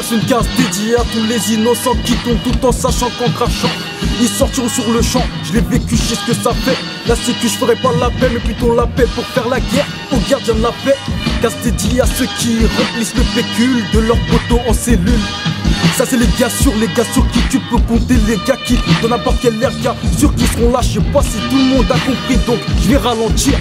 place une case dédiée à tous les innocents qui tombent tout en sachant qu'en crachant ils sortiront sur le champ. Je l'ai vécu, je sais ce que ça fait. La sécu, je ferai pas la paix, mais plutôt la paix pour faire la guerre aux gardiens de la paix. Case dédiée à ceux qui remplissent le pécule de leurs poteaux en cellule. Ça c'est les gars sur qui tu peux compter, les gars qui dans n'importe quel air gars sur qui seront là. Je sais pas si tout le monde a compris, donc je vais ralentir.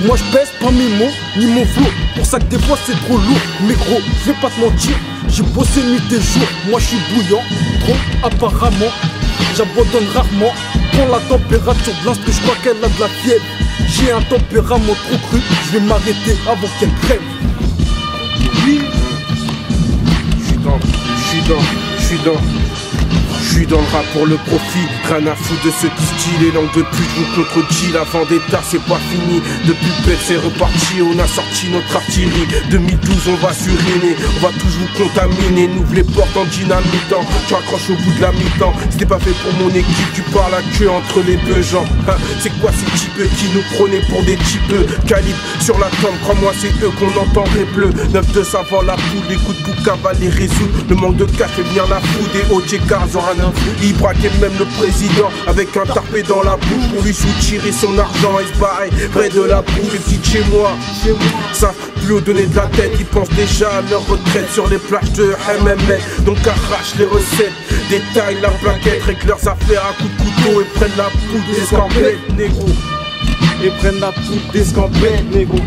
Moi je pèse pas mes mots ni mon flow, pour ça que des fois c'est trop lourd. Mais gros, je vais pas te mentir, j'ai bossé nuit et jour. Moi je suis bouillant, trop apparemment. J'abandonne rarement, prends la température de l'instru, je crois qu'elle a de la fièvre. J'ai un tempérament trop cru, je vais m'arrêter avant qu'elle crève. Oui. Je suis dans le rap pour le profit, rien à foutre de ceux qui stylent. Et langue de pute, vous contre G, la vendetta c'est pas fini. Depuis bête c'est reparti, on a sorti notre artillerie. 2012 on va suriner, on va tous vous contaminer. N'ouvre les portes en dynamitant, tu accroches au bout de la mi-temps. C'était pas fait pour mon équipe, tu parles à queue entre les deux gens. C'est quoi ces types qui nous prenaient pour des types? Calibre sur la tombe, crois-moi c'est eux qu'on entendrait bleu. 9-2 avant la poule, les coups de bouc les résout. Le manque de cash fait venir la foudre. Et OJ Carzorana, il braquait même le président avec un tarpé dans la bouche pour lui soutirer son argent et se barrer près de la bouffe. Les petits chez moi, savent plus au donner de la tête. Ils pensent déjà à leur retraite sur les plages de MMA. Donc arrache les recettes, détaille la plaquette, règle leurs affaires à coups de couteau et prennent la poudre d'escampette, négro. Et prennent la poudre d'escampette, négro.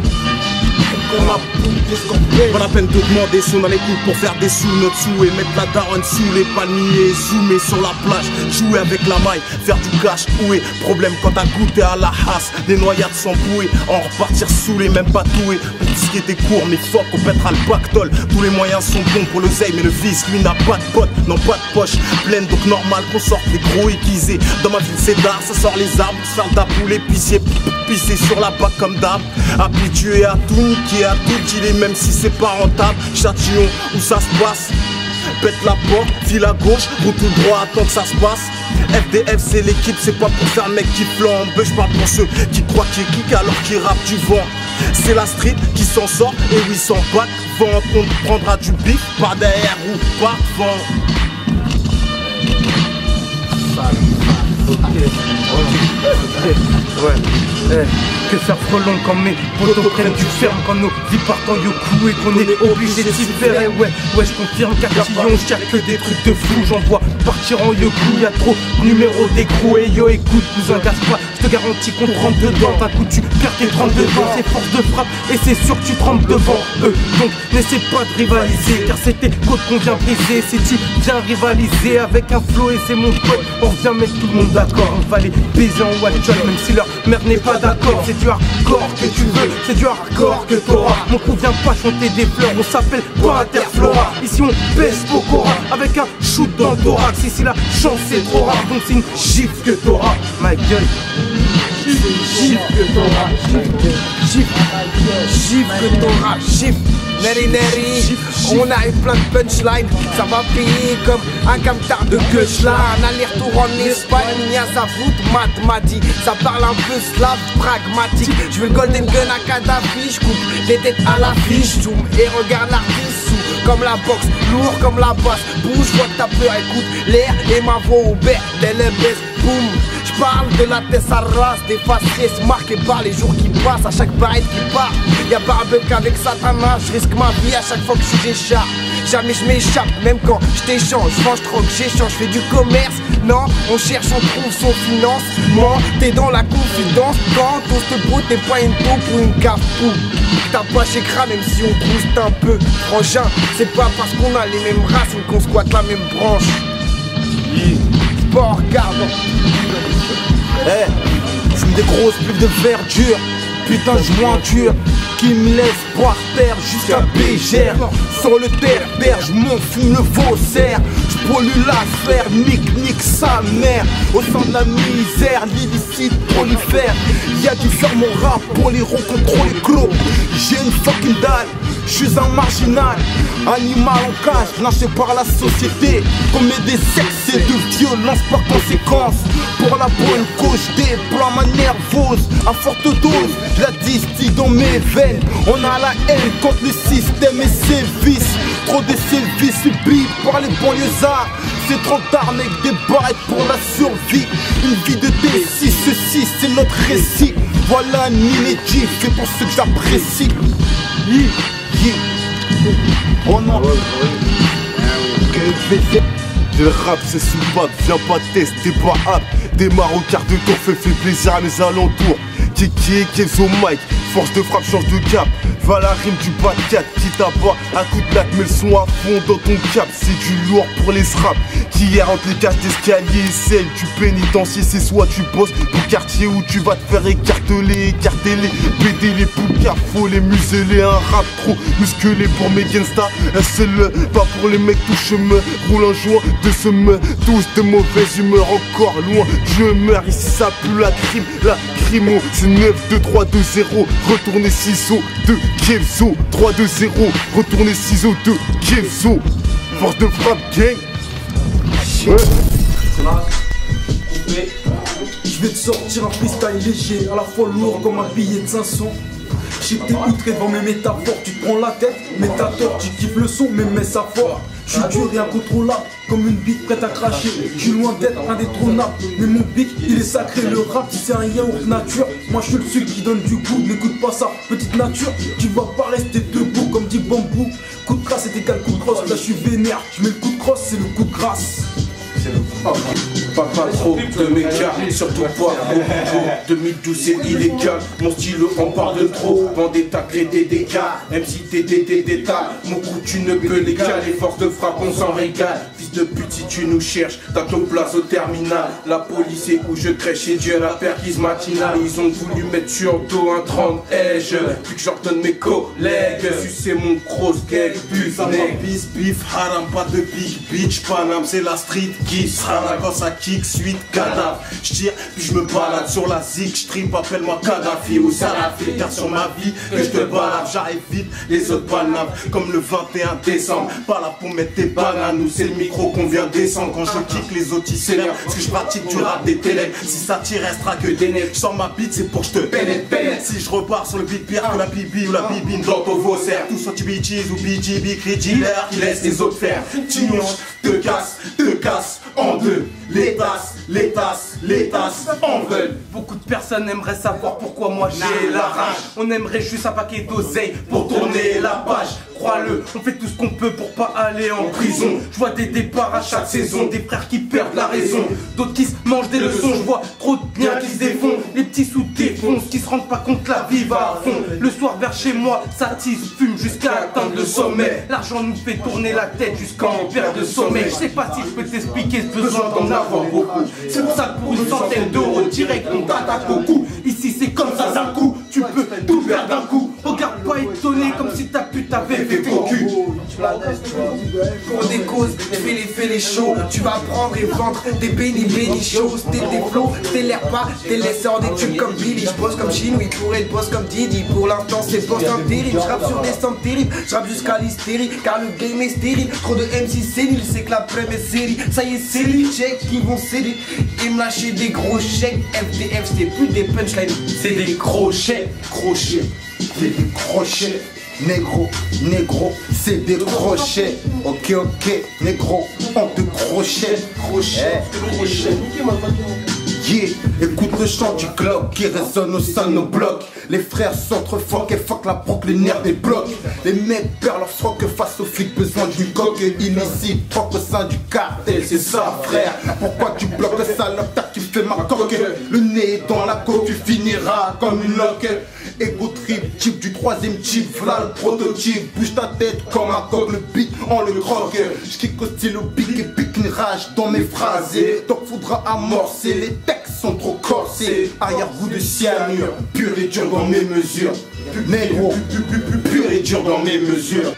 Pas la peine de demander si on a les coups pour faire des sous, notre sous et mettre la daronne sous les palmiers, zoomer sur la plage, jouer avec la maille, faire du cash, oué. Problème quand t'as goûté à la hasse, les noyades sans bouées, en repartir sous les mêmes patoués. Pour tout ce qui était court, mais fuck, on pètera le pactole. Tous les moyens sont bons pour le zeille, mais le vice, lui n'a pas de pote, non pas de poche pleine, donc normal qu'on sorte les gros aiguisés. Dans ma ville c'est d'art, ça sort les arbres, se faire d'apou, l'épicier, pisser sur la bac comme d'hab, habitué à tout niquer, à tout dealer, même si c'est pas rentable. Châtillon, où ça se passe, pète la porte, file à gauche, roule tout droit, attends que ça se passe. FDF c'est l'équipe, c'est pas pour faire le mec qui flambe. Je parle pour ceux qui croient qu'ils kick alors qu'ils rappent du vent. C'est la street qui s'en sort, et oui sans bac vent. On prendra du bif par derrière ou par devant. Que faire frelon quand mes potos prennent du ferme, quand nos vies partent en yoku et qu'on est obligé de s'y faire. Et ouais, je confirme qu'à Castillon, j'tire que des trucs de fou. J'en vois partir en yoku, y'a trop numéro d'écrou. Et yo, écoute, cousin Gaspard, j'te garantis qu'on te rentre dedans. D'un coup, tu perds tes 32 ans, c'est force de frappe, et c'est sûr que tu trempes devant eux. Donc, n'essaie pas de rivaliser, car c'est tes côtes qu'on vient briser. Si tu viens rivaliser avec un flow et c'est mon pote, on vient mettre tout le monde d'accord. On va les baiser en one shot, même si leur mère n'est pas d'accord. C'est du hardcore que tu veux, c'est du hardcore que t'auras. Mon coup vient pas chanter des fleurs, on s'appelle pas Interflora. Ici on baisse Pokora avec un shoot dans le thorax. Ici la chance c'est trop rare, donc c'est une gifle que t'auras. Ma gueule, gifle que t'auras, gifle que t'auras, gifle. Neri Neri, on a eu plein de punchlines, ça va payer comme un camtar de Gushla. Un aller-retour en Espagne, Niazavout, Matmati. Ça parle un peu slave, pragmatique. Je veux le golden gun à Kadhafi, je coupe les têtes à l'affiche. Zoom et regarde l'artiste sous, comme la boxe, lourd comme la basse. Bouge, vois que t'as peur, écoute l'air et ma voix au bec, tel le best, boum. J'parle de la Tessaras, des faciès marqués par les jours qui passent, à chaque barrette qui part. Y'a barbecue avec Satana, je risque ma vie à chaque fois que je suis déjà. Jamais je m'échappe, même quand je t'échange, je mange trop que j'échange, je fais du commerce. Non, on cherche, on trouve son financement. T'es dans la confidence, quand on se broute, t'es pas une taupe ou une cafou. T'as pas chez Kra, même si on crouste un peu. Frangin, c'est pas parce qu'on a les mêmes racines qu'on squatte la même branche. Sport, gardons. Fume des grosses bulles de verdure, putain je m'endure, qui me laisse boire terre jusqu'à Bégère. Sur le terre, je m'en fume le faussaire, je pollue la sphère, nique sa mère. Au sein de la misère, l'illicite prolifère. Y'a du fer mon rap pour les ronds contre les crocs. J'ai une fucking dalle, Je suis un marginal, animal en cage, lynché par la société. Commet des excès de violence par conséquence. Pour la bonne cause, je déploie ma nervose à forte dose. Je la distille dans mes veines. On a la haine contre le système et ses vices. Trop de sévices subis par les banlieusards. C'est trop tard, mec, des barrettes pour la survie. Une vie de D6, ceci c'est notre récit. Voilà un inédit, c'est pour ceux que j'apprécie. Oh non. Le rap c'est soupape, viens pas tester, pas apte. Démarre au quart de tour, fais plaisir à mes alentours. Kiki, Kenzo Mike, force de frappe, change de cap. Va la rime du bas 4, quitte à bas, un coup de latte, mets le son à fond dans ton cap. C'est du lourd pour les straps, qui erre entre les cages d'escalier et celle du pénitencier. C'est soit tu bosses pour le quartier où tu vas te faire écarteler, péder les poucas, faut les museler. Un rap trop musclé pour mes gangsters, un seul pas pour les mecs touche me roule un joint de ce me, tous de mauvaise humeur, encore loin. Je meurs ici, ça pue la crime, c'est 9, 2, 3, 2, 0, retournez 6 au 2, Kevzo, 3, 2, 0, retournez 6 au 2, Kevzo, force de frappe, gang. Ouais. Je vais te sortir un freestyle léger, à la fois lourd comme un billet de 500. Je sais que t'es outré devant mes métaphores, tu te prends la tête, mais t'as tort, tu kiffes le son, mais mets ça fort. Je suis dur et incontrôlable, comme une bite prête à cracher. Je suis loin d'être indétrônable, mais mon pic il est sacré. Le rap c'est un yaourt nature, moi je suis le sucre qui donne du goût. N'écoute pas ça, petite nature, tu vas pas rester debout comme dit Bambou. Coup de crasse c'est égal coup de crosse, là je suis vénère. Je mets le coup de crosse, c'est le coup de grâce. Pas trop de méca, surtout pas beaucoup trop. 2012 c'est illégal, mon stylo en parle de trop. Vendetta, créer des dégâts, MCTTT d'état. Mon coup tu ne peux les caler, force de frappe on s'en régale. Fils de pute si tu nous cherches, t'as ton place au terminal. La police est où je crèche et Dieu la perquise matinale. Ils ont voulu mettre sur dos un 30 edge, puis que j'ordonne mes collègues. Sucer mon grosse gag, Bis, bif, haram, pas de big bitch. Panam c'est la street qui sera quand ça kick, suite, cadavre. J'tire, puis j'me balade sur la zig. J'trip, appelle-moi Kadhafi ou Salafi. Car sur ma vie, que j'te balade, j'arrive vite, les autres bananes. Comme le 21 décembre, pas là pour mettre tes bananes. Nous c'est le micro qu'on vient descendre. Quand je kick, les autres ils s'énervent. Parce que je pratique du rap des télé. Si ça tire, restera que des nez. J'sors ma bite, c'est pour que j'te pénètre. Si je repars sur le beat pire que la bibi ou la bibine dans ton vaussaire. Tous sortis bitches ou BGB, cri dealer qui laisse les autres faire. Tignon, te casse en deux. Les tasses en veulent. Beaucoup de personnes aimeraient savoir pourquoi moi j'ai la rage. On aimerait juste un paquet d'oseille pour tourner la page. Crois-le, on fait tout ce qu'on peut pour pas aller en prison. Je vois des départs à chaque saison, des frères qui perdent la raison, d'autres qui se mangent des leçons. Je vois trop de biens qui se défont, les petits sous défoncent, qui se rendent pas compte la vie va à fond. Le soir vers chez moi, ça tisse, fume jusqu'à atteindre le sommet. L'argent nous fait tourner la tête jusqu'en perte de sommeil. Je sais pas si je peux t'expliquer ce besoin d'en avoir beaucoup. C'est pour ça que pour une centaine d'euros direct on t'attaque au cou. Ici c'est comme ça d'un coup, tu peux tout perdre d'un coup. Regarde pas étonné comme si ta pute avait fait ton cul. Pour des causes, fais les shows. Tu vas prendre et vendre des bénis shows. T'es des flots, t'es l'air pas, t'es laisseur des tubes comme Billy. J'bosse comme Chine, oui, pour elle bosse comme Didi. Pour l'instant c'est boss intérim. J'rappe sur des sons terribles, j'rappe jusqu'à l'hystérie. Car le game est stérile, trop de MC sénile. C'est que l'après mes séries, ça y est c'est les checks qui vont céder. Et me lâcher des gros chèques. FDF c'est plus des punchlines, c'est des crochets. C'est des crochets. Négro, c'est des crochets. Ok, négro, on te crochet. Crochet. Yeah, écoute le chant du Glock qui résonne au sein de nos blocs. Les frères s'entrefoquent et fuck la proc, les nerfs des blocs. Les mecs perdent leur froc face aux flics, besoin d'une coque illicite, troc au sein du cartel, c'est ça frère. Pourquoi tu bloques ça, l'octave tu fais ma coque. Le nez dans la coque, tu finiras comme une loque. Ego trip, type du troisième type, voilà le prototype. Bouge ta tête comme un coq, le beat on le croque. J'kick au stylo pique et pique une rage dans mes phrases. Donc faudra amorcer, les textes sont trop corsés. Arrière-goût de cyanure, pur et dur dans mes mesures. Négro, pur et dur dans mes mesures.